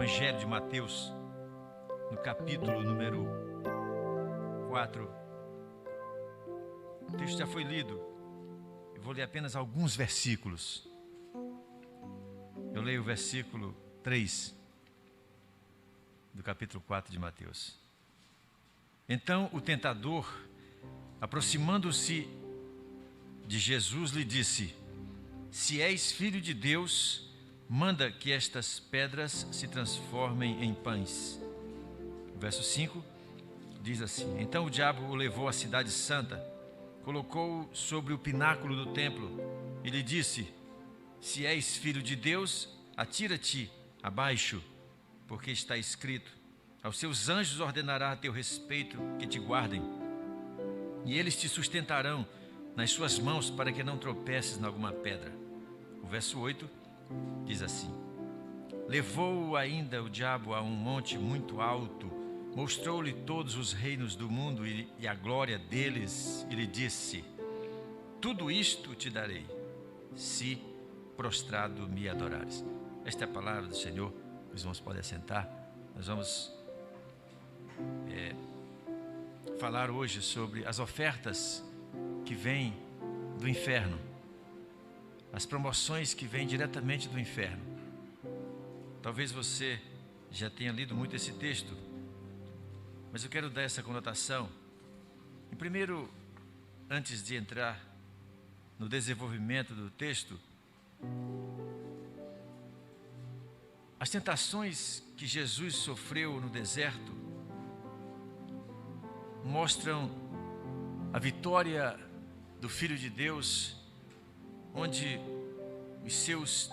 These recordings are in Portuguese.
Evangelho de Mateus, no capítulo número 4. O texto já foi lido. Eu vou ler apenas alguns versículos. Eu leio o versículo 3 do capítulo 4 de Mateus. Então o tentador, aproximando-se de Jesus, lhe disse: se és filho de Deus, manda que estas pedras se transformem em pães. O verso 5 diz assim: então o diabo o levou à cidade santa, colocou-o sobre o pináculo do templo e lhe disse: se és filho de Deus, atira-te abaixo, porque está escrito: aos seus anjos ordenará a teu respeito que te guardem, e eles te sustentarão nas suas mãos para que não tropeces em alguma pedra. O verso 8 diz assim: levou-o ainda o diabo a um monte muito alto, mostrou-lhe todos os reinos do mundo e a glória deles, e lhe disse: tudo isto te darei, se prostrado me adorares. Esta é a palavra do Senhor. Os irmãos podem assentar. Nós vamos falar hoje sobre as ofertas que vêm do inferno, as promoções que vêm diretamente do inferno. Talvez você já tenha lido muito esse texto, mas eu quero dar essa conotação. E primeiro, antes de entrar no desenvolvimento do texto, as tentações que Jesus sofreu no deserto mostram a vitória do Filho de Deus, onde os seus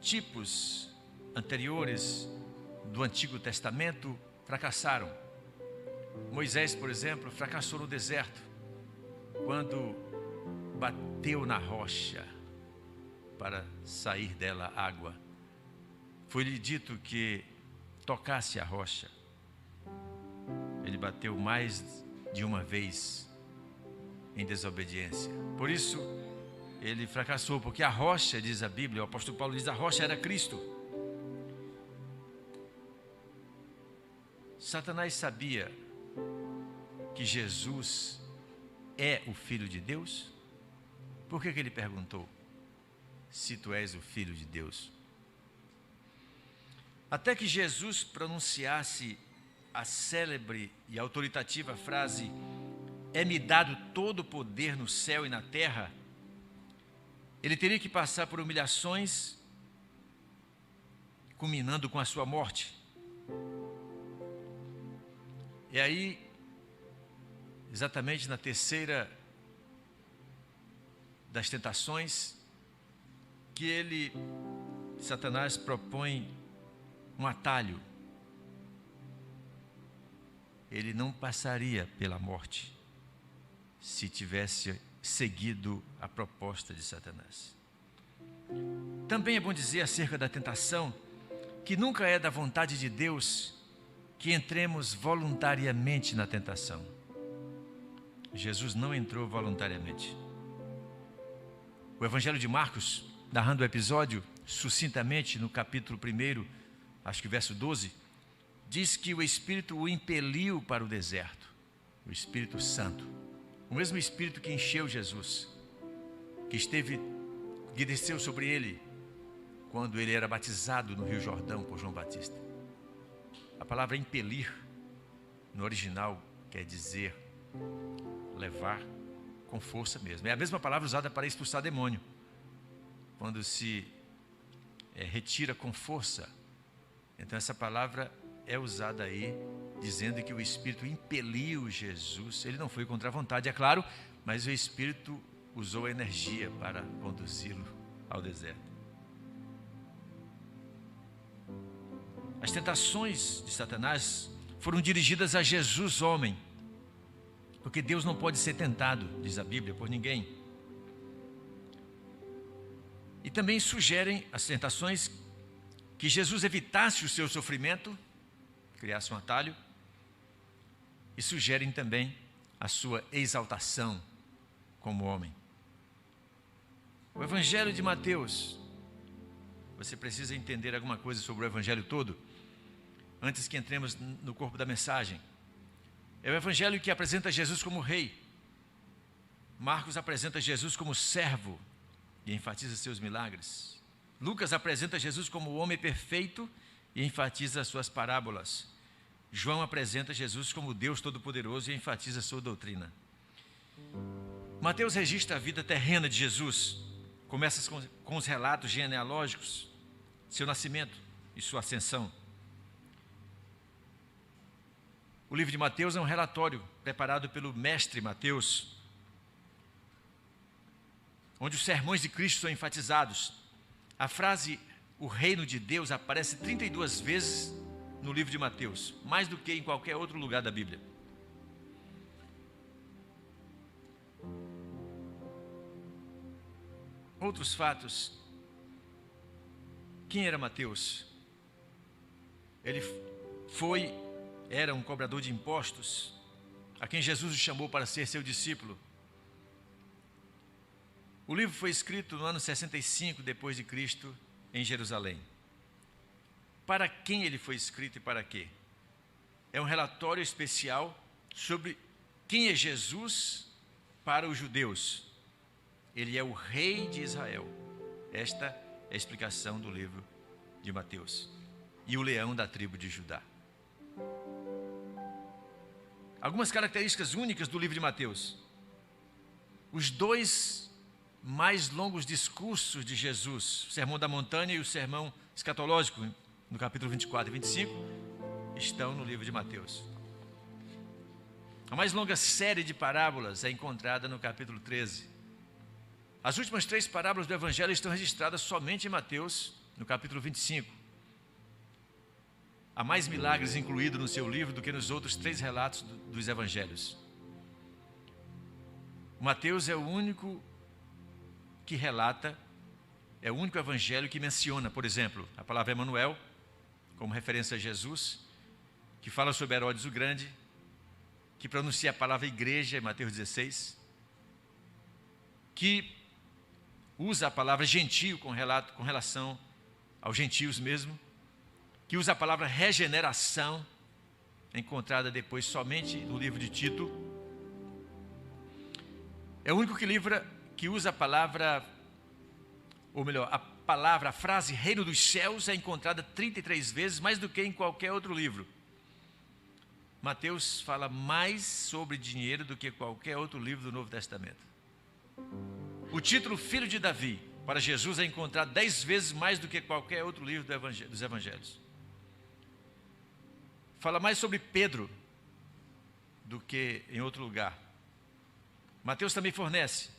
tipos anteriores do Antigo Testamento fracassaram. Moisés, por exemplo, fracassou no deserto, quando bateu na rocha para sair dela água. Foi-lhe dito que tocasse a rocha. Ele bateu mais de uma vez em desobediência. Por isso, ele fracassou, porque a rocha, diz a Bíblia, o apóstolo Paulo diz, a rocha era Cristo. Satanás sabia que Jesus é o Filho de Deus? Por que ele perguntou: se tu és o Filho de Deus? Até que Jesus pronunciasse a célebre e autoritativa frase: é-me dado todo o poder no céu e na terra, ele teria que passar por humilhações, culminando com a sua morte. E aí, exatamente na terceira das tentações, que Satanás propõe um atalho. Ele não passaria pela morte se tivesse seguido a proposta de Satanás. Também é bom dizer acerca da tentação que nunca é da vontade de Deus que entremos voluntariamente na tentação. Jesus não entrou voluntariamente. O Evangelho de Marcos, narrando o episódio sucintamente no capítulo 1, acho que verso 12, diz que o Espírito o impeliu para o deserto, o Espírito Santo, o mesmo Espírito que encheu Jesus, que desceu sobre ele quando ele era batizado no Rio Jordão por João Batista. A palavra impelir, no original, quer dizer levar com força mesmo. É a mesma palavra usada para expulsar demônio, quando se retira com força. Então essa palavra é usada aí, dizendo que o Espírito impeliu Jesus. Ele não foi contra a vontade, é claro, mas o Espírito usou a energia para conduzi-lo ao deserto. As tentações de Satanás foram dirigidas a Jesus, homem, porque Deus não pode ser tentado, diz a Bíblia, por ninguém. E também sugerem as tentações que Jesus evitasse o seu sofrimento, criasse um atalho, e sugerem também a sua exaltação como homem. O Evangelho de Mateus, você precisa entender alguma coisa sobre o Evangelho todo, antes que entremos no corpo da mensagem. É o evangelho que apresenta Jesus como rei. Marcos apresenta Jesus como servo e enfatiza seus milagres. Lucas apresenta Jesus como o homem perfeito e enfatiza suas parábolas. João apresenta Jesus como Deus Todo-Poderoso e enfatiza sua doutrina. Mateus registra a vida terrena de Jesus. Começa com os relatos genealógicos, seu nascimento e sua ascensão. O livro de Mateus é um relatório preparado pelo mestre Mateus, onde os sermões de Cristo são enfatizados. A frase "o reino de Deus" aparece 32 vezes no livro de Mateus, mais do que em qualquer outro lugar da Bíblia. Outros fatos. Quem era Mateus? Ele era um cobrador de impostos, a quem Jesus o chamou para ser seu discípulo. O livro foi escrito no ano 65 depois de Cristo, em Jerusalém. Para quem ele foi escrito e para quê? É um relatório especial sobre quem é Jesus para os judeus. Ele é o rei de Israel. Esta é a explicação do livro de Mateus. E o leão da tribo de Judá. Algumas características únicas do livro de Mateus. Os dois mais longos discursos de Jesus, o Sermão da Montanha e o Sermão Escatológico, no capítulo 24 e 25, estão no livro de Mateus. A mais longa série de parábolas é encontrada no capítulo 13. As últimas 3 parábolas do Evangelho estão registradas somente em Mateus, no capítulo 25. Há mais milagres incluídos no seu livro do que nos outros 3 relatos dos Evangelhos. Mateus é o único que relata, é o único evangelho que menciona, por exemplo, a palavra Emanuel, como referência a Jesus, que fala sobre Herodes o Grande, que pronuncia a palavra igreja, em Mateus 16, que usa a palavra gentio com relação aos gentios mesmo, que usa a palavra regeneração, encontrada depois somente no livro de Tito. É o único que usa a palavra, ou melhor, a frase reino dos céus é encontrada 33 vezes, mais do que em qualquer outro livro. Mateus fala mais sobre dinheiro do que qualquer outro livro do Novo Testamento. O título Filho de Davi para Jesus é encontrado 10 vezes mais do que qualquer outro livro dos Evangelhos. Fala mais sobre Pedro do que em outro lugar. Mateus também fornece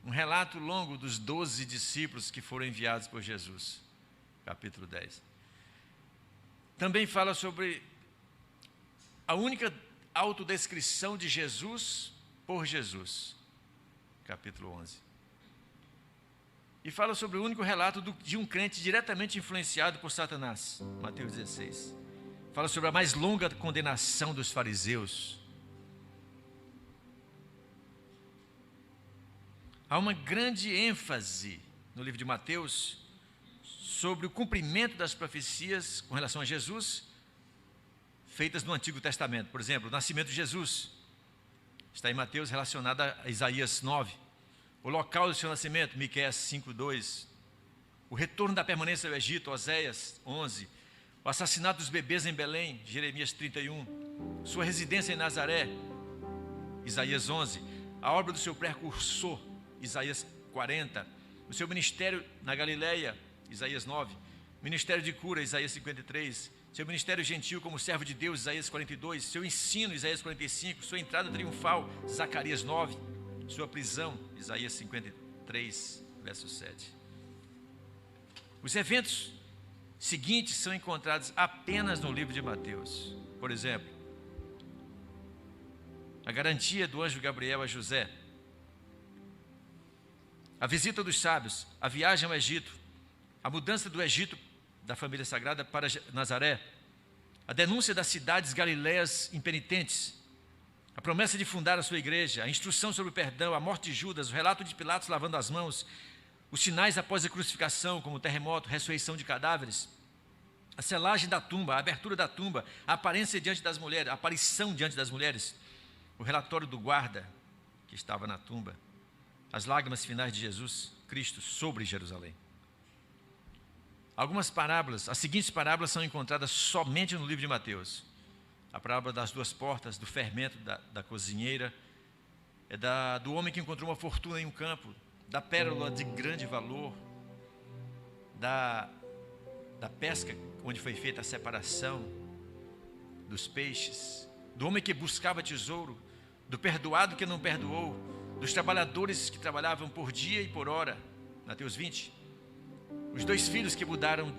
um relato longo dos 12 discípulos que foram enviados por Jesus, capítulo 10. Também fala sobre a única autodescrição de Jesus por Jesus, capítulo 11. E fala sobre o único relato de um crente diretamente influenciado por Satanás, Mateus 16. Fala sobre a mais longa condenação dos fariseus. Há uma grande ênfase no livro de Mateus sobre o cumprimento das profecias com relação a Jesus, feitas no Antigo Testamento. Por exemplo, o nascimento de Jesus está em Mateus, relacionado a Isaías 9. O local do seu nascimento, Miqueias 5:2. O retorno da permanência ao Egito, Oséias 11. O assassinato dos bebês em Belém, Jeremias 31. Sua residência em Nazaré, Isaías 11. A obra do seu precursor, Isaías 40. O seu ministério na Galileia, Isaías 9. Ministério de cura, Isaías 53. Seu ministério gentil como servo de Deus, Isaías 42. Seu ensino, Isaías 45. Sua entrada triunfal, Zacarias 9. Sua prisão, Isaías 53, verso 7. Os eventos seguintes são encontrados apenas no livro de Mateus. Por exemplo, a garantia do anjo Gabriel a José, a visita dos sábios, a viagem ao Egito, a mudança do Egito da família sagrada para Nazaré, a denúncia das cidades galileias impenitentes, a promessa de fundar a sua igreja, a instrução sobre o perdão, a morte de Judas, o relato de Pilatos lavando as mãos, os sinais após a crucificação, como o terremoto, ressurreição de cadáveres, A selagem da tumba, a abertura da tumba, a aparência diante das mulheres, a aparição diante das mulheres, o relatório do guarda que estava na tumba, as lágrimas finais de Jesus Cristo sobre Jerusalém. Algumas parábolas, as seguintes parábolas são encontradas somente no livro de Mateus. A parábola das duas portas, do fermento da cozinheira, do homem que encontrou uma fortuna em um campo, da pérola de grande valor, da pesca, onde foi feita a separação dos peixes, do homem que buscava tesouro, do perdoado que não perdoou, dos trabalhadores que trabalhavam por dia e por hora, Mateus 20, os dois filhos que mudaram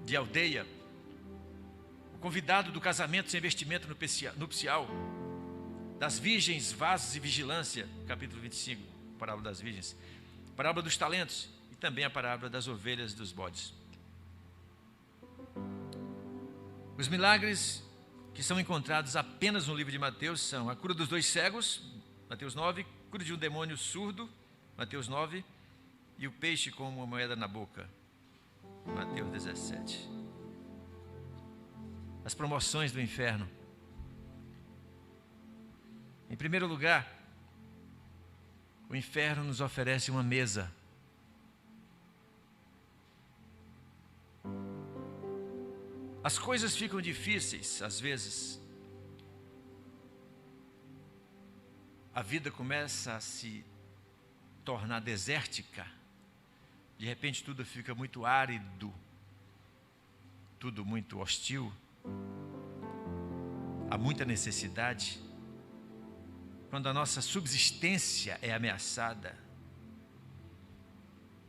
de aldeia, o convidado do casamento sem vestimento nupcial, das virgens, vasos e vigilância, capítulo 25, parábola das virgens, parábola dos talentos e também a parábola das ovelhas e dos bodes. Os milagres que são encontrados apenas no livro de Mateus são a cura dos 2 cegos, Mateus 9, cura de um demônio surdo, Mateus 9, e o peixe com uma moeda na boca, Mateus 17. As promoções do inferno. Em primeiro lugar, o inferno nos oferece uma mesa. As coisas ficam difíceis, às vezes. A vida começa a se tornar desértica. De repente tudo fica muito árido, tudo muito hostil. Há muita necessidade. Quando a nossa subsistência é ameaçada.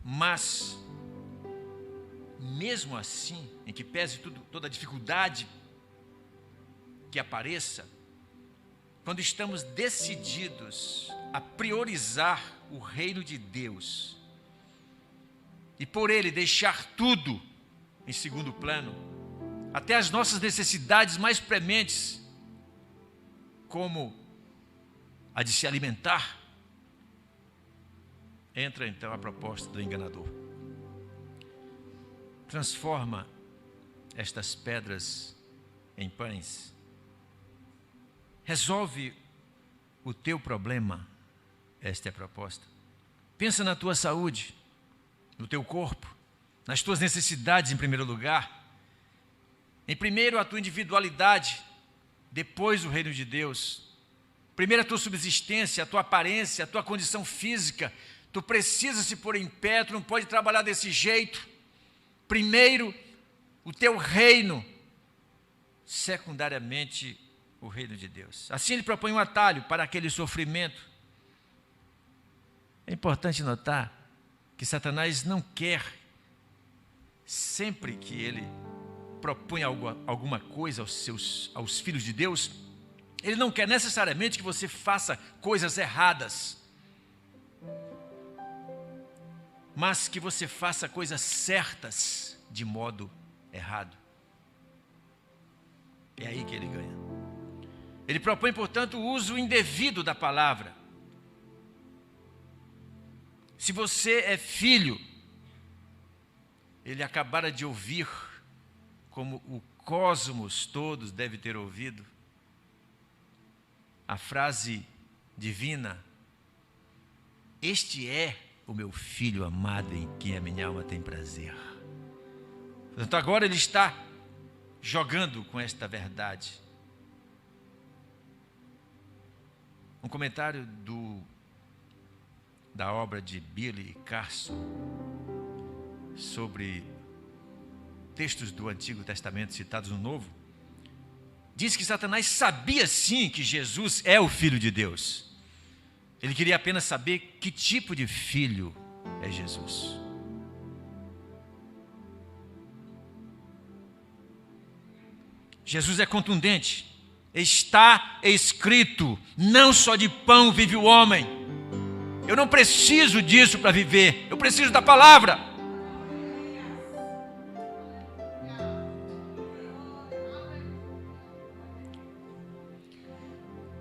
Mas mesmo assim, em que pese toda a dificuldade que apareça, quando estamos decididos a priorizar o reino de Deus e por ele deixar tudo em segundo plano, até as nossas necessidades mais prementes, como a de se alimentar, entra então a proposta do enganador. Transforma estas pedras em pães. Resolve o teu problema. Esta é a proposta. Pensa na tua saúde, no teu corpo, nas tuas necessidades em primeiro lugar. Em primeiro a tua individualidade, depois o reino de Deus. Primeiro a tua subsistência, a tua aparência, a tua condição física. Tu precisa se pôr em pé, tu não pode trabalhar desse jeito. Primeiro, o teu reino, secundariamente, o reino de Deus. Assim ele propõe um atalho para aquele sofrimento. É importante notar que Satanás não quer, sempre que ele propõe alguma coisa aos filhos de Deus, ele não quer necessariamente que você faça coisas erradas, mas que você faça coisas certas de modo errado. É aí que ele ganha. Ele propõe, portanto, o uso indevido da palavra. Se você é filho, ele acabara de ouvir, como o cosmos todos deve ter ouvido, a frase divina: este é o meu filho amado em quem a minha alma tem prazer. Portanto, agora ele está jogando com esta verdade. Um comentário da obra de Billy Carson sobre textos do Antigo Testamento citados no Novo, diz que Satanás sabia sim que Jesus é o Filho de Deus. Ele queria apenas saber que tipo de filho é Jesus. Jesus é contundente. Está escrito: não só de pão vive o homem. Eu não preciso disso para viver, eu preciso da palavra.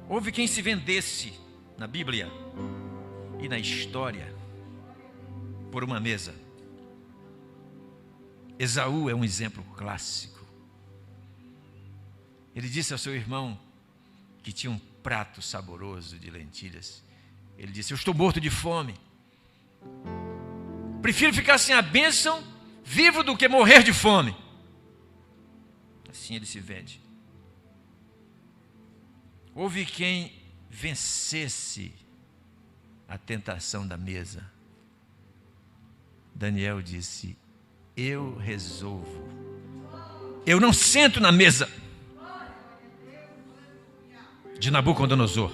Houve quem se vendesse na Bíblia e na história por uma mesa. Esaú é um exemplo clássico. Ele disse ao seu irmão, que tinha um prato saboroso de lentilhas, ele disse: eu estou morto de fome. Prefiro ficar sem a bênção vivo do que morrer de fome. Assim ele se vende. Houve quem vencesse a tentação da mesa. Daniel disse: eu resolvo. Eu não sento na mesa de Nabucodonosor.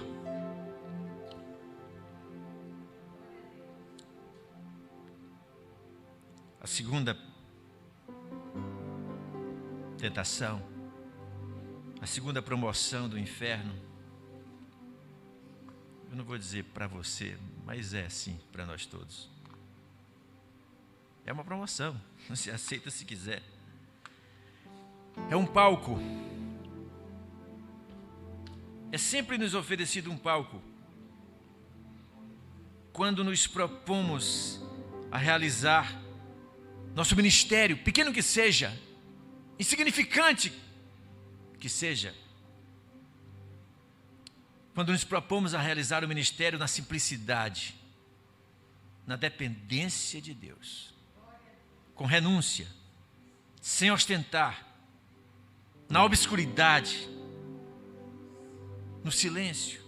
A segunda tentação, a segunda promoção do inferno, eu não vou dizer para você, mas é sim para nós todos. É uma promoção, você aceita se quiser. É um palco. É sempre nos oferecido um palco quando nos propomos a realizar nosso ministério, pequeno que seja, insignificante que seja. Quando nos propomos a realizar o ministério na simplicidade, na dependência de Deus, com renúncia, sem ostentar, na obscuridade, no silêncio,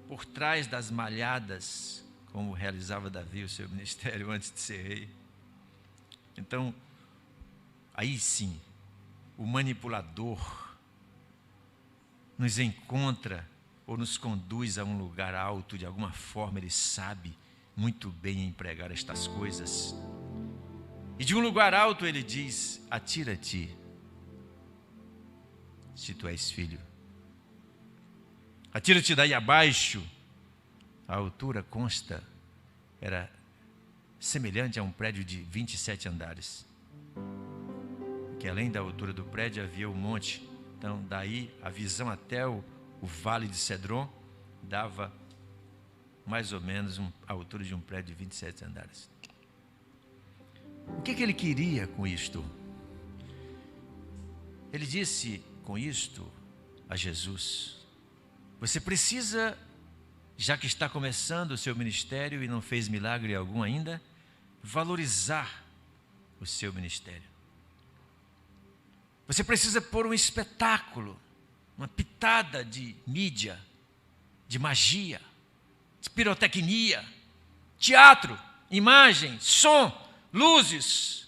por trás das malhadas, como realizava Davi o seu ministério antes de ser rei. Então, aí sim, o manipulador nos encontra ou nos conduz a um lugar alto, de alguma forma ele sabe muito bem empregar estas coisas. E de um lugar alto ele diz: atira-te, se tu és filho. Atira-te daí abaixo. A altura consta, era semelhante a um prédio de 27 andares. Que além da altura do prédio havia um monte. Então daí a visão até o vale de Cedron dava mais ou menos a altura de um prédio de 27 andares. O que ele queria com isto? Ele disse com isto a Jesus: você precisa, já que está começando o seu ministério e não fez milagre algum ainda, valorizar o seu ministério. Você precisa pôr um espetáculo, uma pitada de mídia, de magia, de pirotecnia, teatro, imagem, som, luzes.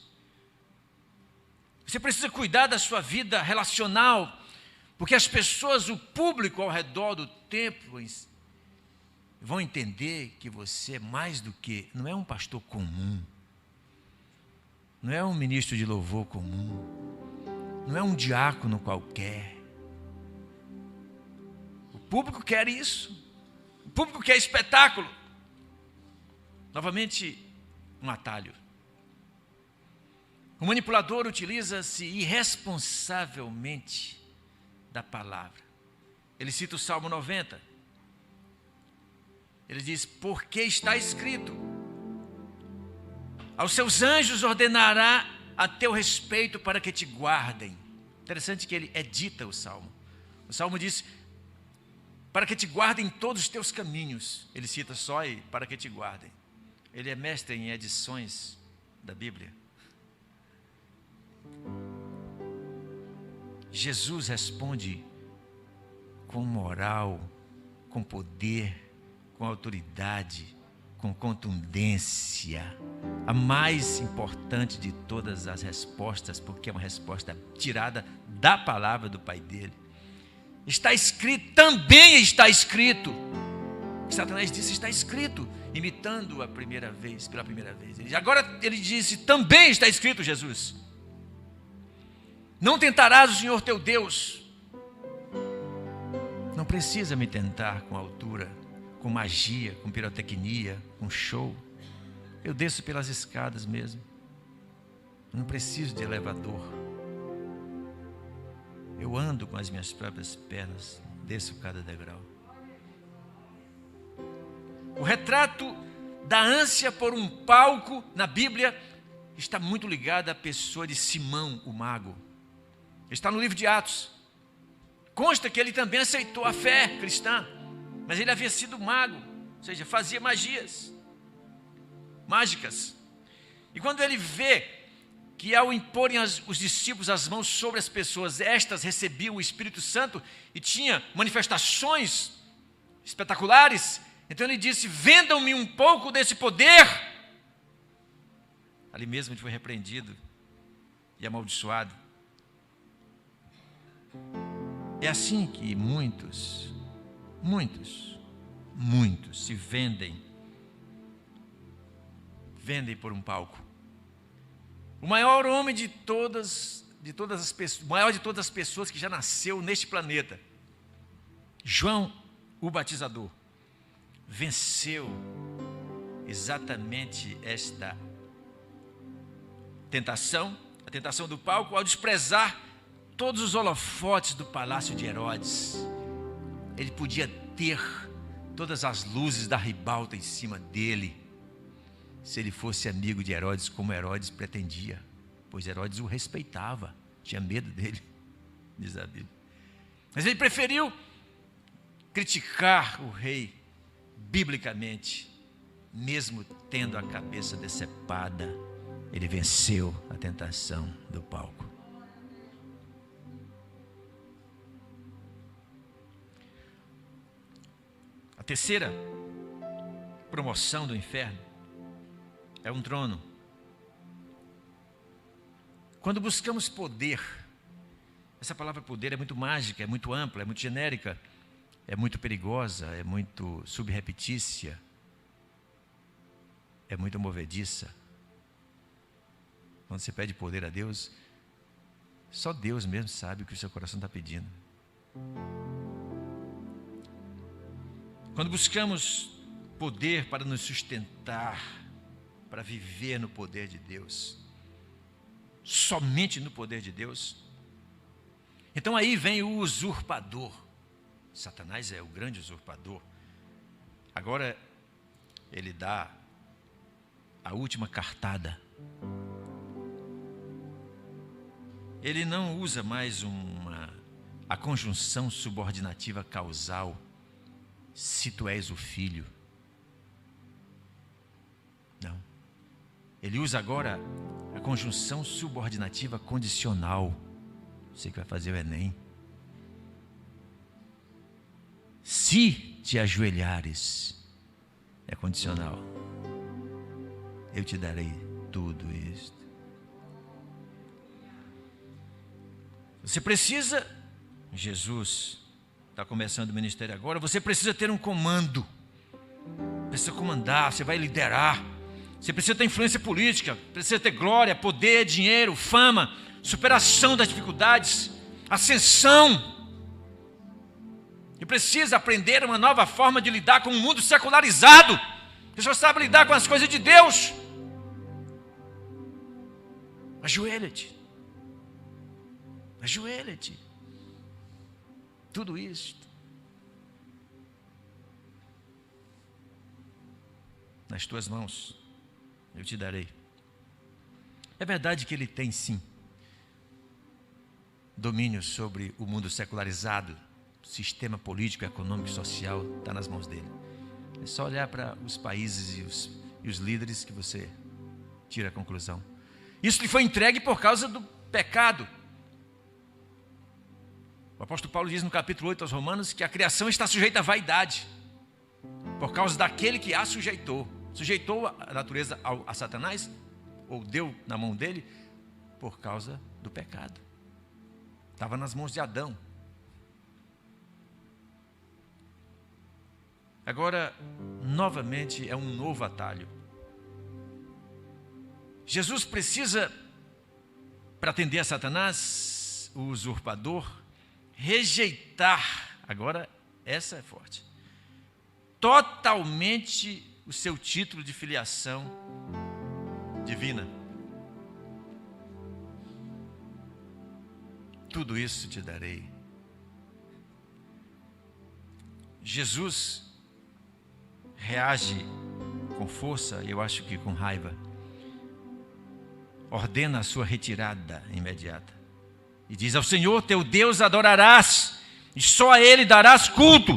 Você precisa cuidar da sua vida relacional, porque as pessoas, o público ao redor do templo, vão entender que você é mais do que, não é um pastor comum, não é um ministro de louvor comum, não é um diácono qualquer. O público quer isso, o público quer espetáculo. Novamente, um atalho. O manipulador utiliza-se irresponsavelmente da palavra. Ele cita o Salmo 90. Ele diz: porque está escrito, aos seus anjos ordenará a teu respeito para que te guardem. Interessante que ele edita o Salmo. O Salmo diz: para que te guardem em todos os teus caminhos. Ele cita só e para que te guardem. Ele é mestre em edições da Bíblia. Jesus responde com moral, com poder, com autoridade, com contundência, a mais importante de todas as respostas, porque é uma resposta tirada da palavra do Pai dele. Está escrito, também está escrito. Satanás disse: está escrito, imitando pela primeira vez. Agora ele disse: também está escrito, Jesus: não tentarás o Senhor teu Deus. Não precisa me tentar com altura, com magia, com pirotecnia, com show. Eu desço pelas escadas mesmo. Eu não preciso de elevador. Eu ando com as minhas próprias pernas, desço cada degrau. O retrato da ânsia por um palco na Bíblia está muito ligada à pessoa de Simão, o mago. Está no livro de Atos. Consta que ele também aceitou a fé cristã, mas ele havia sido mago, ou seja, fazia mágicas. E quando ele vê que ao imporem os discípulos as mãos sobre as pessoas, estas recebiam o Espírito Santo e tinha manifestações espetaculares, então ele disse: vendam-me um pouco desse poder. Ali mesmo ele foi repreendido e amaldiçoado. É assim que muitos se vendem por um palco. O maior homem de todas as pessoas, o maior de todas as pessoas que já nasceu neste planeta, João o Batizador, venceu exatamente esta tentação, a tentação do palco, ao desprezar todos os holofotes do palácio de Herodes. Ele podia ter todas as luzes da ribalta em cima dele, se ele fosse amigo de Herodes, como Herodes pretendia, pois Herodes o respeitava, tinha medo dele, diz a Bíblia. Mas ele preferiu criticar o rei biblicamente, mesmo tendo a cabeça decepada. Ele venceu a tentação do palco. A terceira promoção do inferno é um trono. Quando buscamos poder, essa palavra poder é muito mágica, é muito ampla, é muito genérica, é muito perigosa, é muito subrepetícia, é muito movediça. Quando você pede poder a Deus, só Deus mesmo sabe o que o seu coração está pedindo. Quando buscamos poder para nos sustentar, para viver no poder de Deus, somente no poder de Deus, então aí vem o usurpador. Satanás é o grande usurpador. Agora ele dá a última cartada. Ele não usa mais a conjunção subordinativa causal, se tu és o filho. Não. Ele usa agora a conjunção subordinativa condicional. Você que vai fazer o Enem. Se te ajoelhares, é condicional. Eu te darei tudo isto. Você precisa, Jesus está começando o ministério agora, você precisa ter um comando. Precisa comandar, você vai liderar. Você precisa ter influência política, precisa ter glória, poder, dinheiro, fama, superação das dificuldades, ascensão. E precisa aprender uma nova forma de lidar com um mundo secularizado, que só sabe lidar com as coisas de Deus. Ajoelha-te. Ajoelha-te. Tudo isto nas tuas mãos eu te darei. É verdade que ele tem sim domínio sobre o mundo secularizado, o sistema político, econômico e social está nas mãos dele. É só olhar para os países e os líderes que você tira a conclusão. Isso lhe foi entregue por causa do pecado. O apóstolo Paulo diz no capítulo 8 aos Romanos que a criação está sujeita à vaidade, por causa daquele que a sujeitou. Sujeitou a natureza a Satanás, ou deu na mão dele, por causa do pecado. Estava nas mãos de Adão. Agora, novamente, é um novo atalho. Jesus precisa, para atender a Satanás, o usurpador, rejeitar, agora essa é forte, totalmente o seu título de filiação divina. Tudo isso te darei. Jesus reage com força, e eu acho que com raiva, ordena a sua retirada imediata. E diz: ao Senhor teu Deus adorarás, e só a Ele darás culto.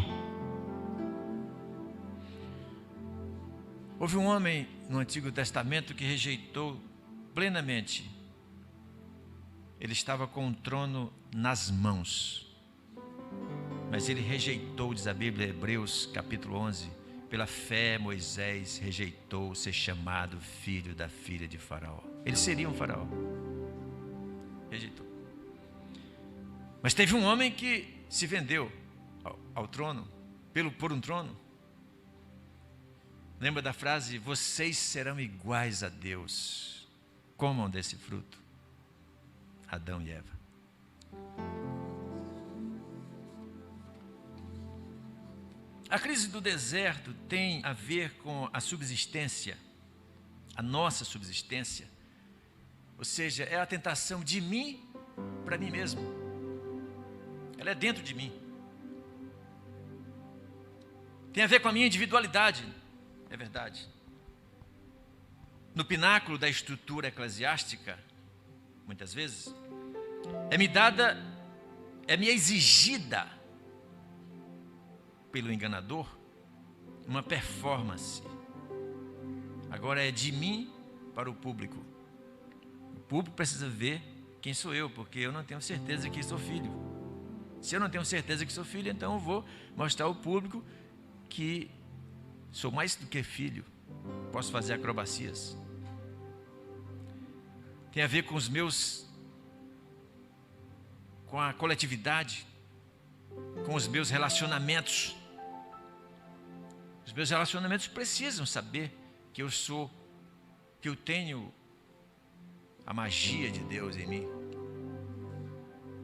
Houve um homem no Antigo Testamento que rejeitou plenamente. Ele estava com o trono nas mãos, mas ele rejeitou, diz a Bíblia, Hebreus capítulo 11, pela fé Moisés rejeitou ser chamado filho da filha de Faraó. Ele seria um faraó. Rejeitou. Mas teve um homem que se vendeu ao trono, por um trono. Lembra da frase: vocês serão iguais a Deus, comam desse fruto. Adão e Eva. A crise do deserto tem a ver com a subsistência, a nossa subsistência. Ou seja, é a tentação de mim para mim mesmo. Ela é dentro de mim. Tem a ver com a minha individualidade, é verdade. No pináculo da estrutura eclesiástica, muitas vezes, é-me exigida pelo enganador uma performance. Agora é de mim para o público. O público precisa ver quem sou eu, porque eu não tenho certeza que sou filho. Se eu não tenho certeza que sou filho, então eu vou mostrar ao público que sou mais do que filho. Posso fazer acrobacias. Tem a ver com com a coletividade, com os meus relacionamentos. Os meus relacionamentos precisam saber que eu tenho a magia de Deus em mim.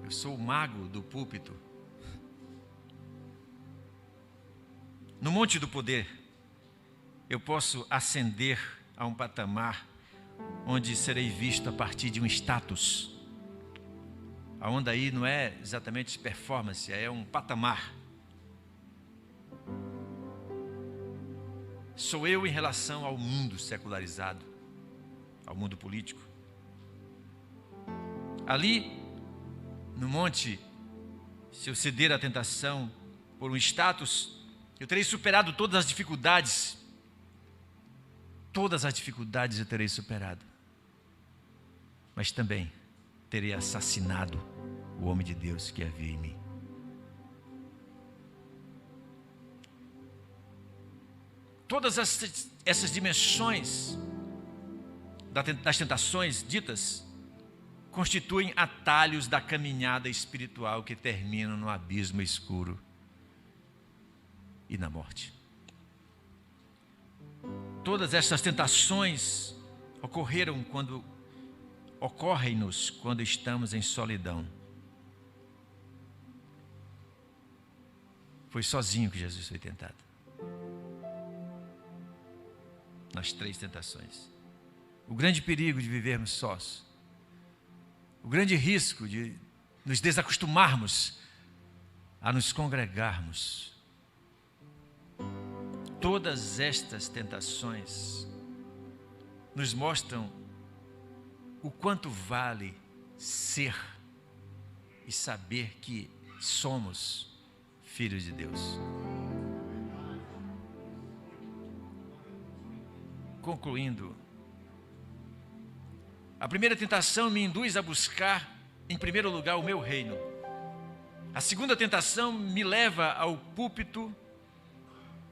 Eu sou o mago do púlpito. No monte do poder, eu posso ascender a um patamar onde serei visto a partir de um status. A onda aí não é exatamente performance, é um patamar. Sou eu em relação ao mundo secularizado, ao mundo político. Ali, no monte, se eu ceder à tentação por um status, eu terei superado todas as dificuldades. Todas as dificuldades eu terei superado. Mas também terei assassinado o homem de Deus que havia em mim. Todas essas dimensões das tentações ditas constituem atalhos da caminhada espiritual que terminam no abismo escuro e na morte. Todas essas tentações ocorrem-nos quando estamos em solidão. Foi sozinho que Jesus foi tentado. Nas 3 tentações. O grande perigo de vivermos sós. O grande risco de nos desacostumarmos a nos congregarmos. Todas estas tentações nos mostram o quanto vale ser e saber que somos filhos de Deus. Concluindo, a primeira tentação me induz a buscar, em primeiro lugar, o meu reino. A segunda tentação me leva ao púlpito,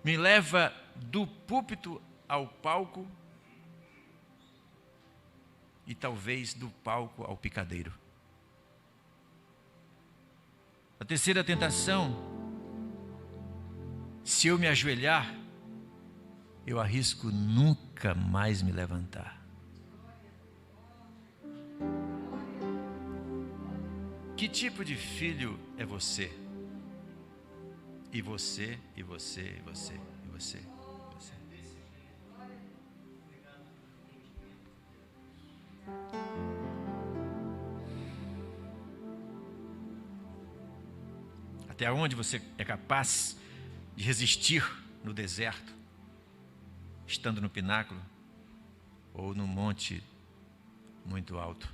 me leva do púlpito ao palco e talvez do palco ao picadeiro. A terceira tentação, se eu me ajoelhar, eu arrisco nunca mais me levantar. Que tipo de filho é você? E você, e você, e você, e você, e você. Até onde você é capaz de resistir no deserto, estando no pináculo ou no monte muito muito alto.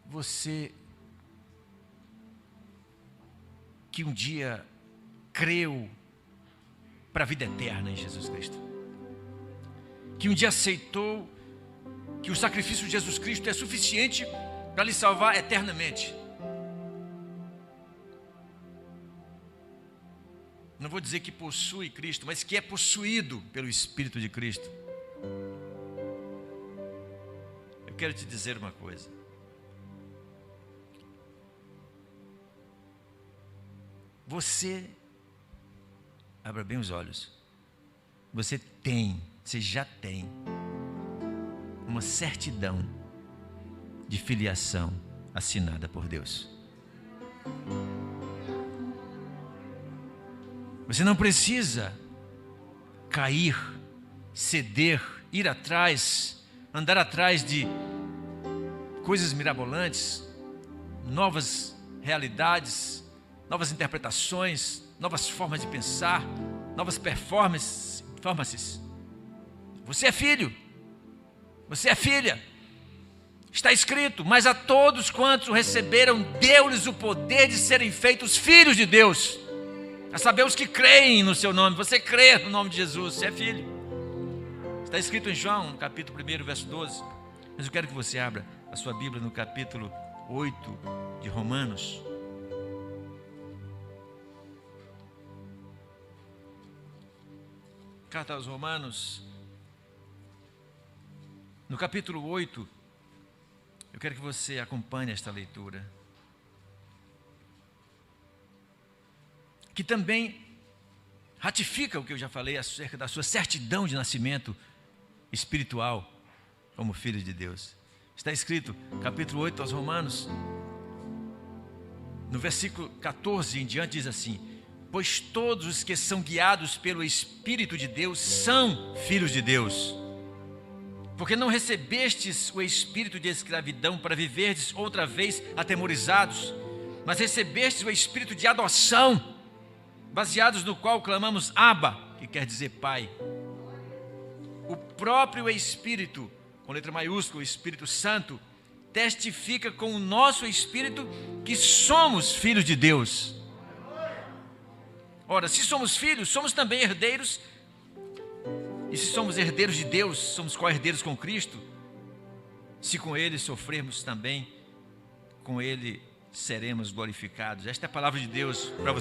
Você que um dia creu para a vida eterna em Jesus Cristo, que um dia aceitou que o sacrifício de Jesus Cristo é suficiente para lhe salvar eternamente. Não vou dizer que possui Cristo, mas que é possuído pelo Espírito de Cristo. Eu quero te dizer uma coisa. Você, abra bem os olhos, você já tem uma certidão de filiação assinada por Deus. Você não precisa cair, ceder, ir atrás, andar atrás de coisas mirabolantes, novas realidades, novas interpretações, novas formas de pensar, novas performances. Você é filho, você é filha. Está escrito: mas a todos quantos o receberam, deu-lhes o poder de serem feitos filhos de Deus. A saber, os que creem no seu nome. Você crê no nome de Jesus, você é filho. Está escrito em João, no capítulo 1, verso 12. Mas eu quero que você abra a sua Bíblia no capítulo 8 de Romanos. Carta aos Romanos, no capítulo 8, eu quero que você acompanhe esta leitura, que também ratifica o que eu já falei acerca da sua certidão de nascimento espiritual como filho de Deus. Está escrito, capítulo 8 aos Romanos, no versículo 14 em diante, diz assim: pois todos os que são guiados pelo Espírito de Deus são filhos de Deus. Porque não recebestes o espírito de escravidão para viverdes outra vez atemorizados, mas recebestes o espírito de adoção, baseados no qual clamamos Abba, que quer dizer Pai. O próprio Espírito, com letra maiúscula, o Espírito Santo, testifica com o nosso espírito que somos filhos de Deus. Ora, se somos filhos, somos também herdeiros. E se somos herdeiros de Deus, somos co-herdeiros com Cristo. Se com Ele sofrermos também, com Ele seremos glorificados. Esta é a palavra de Deus para você.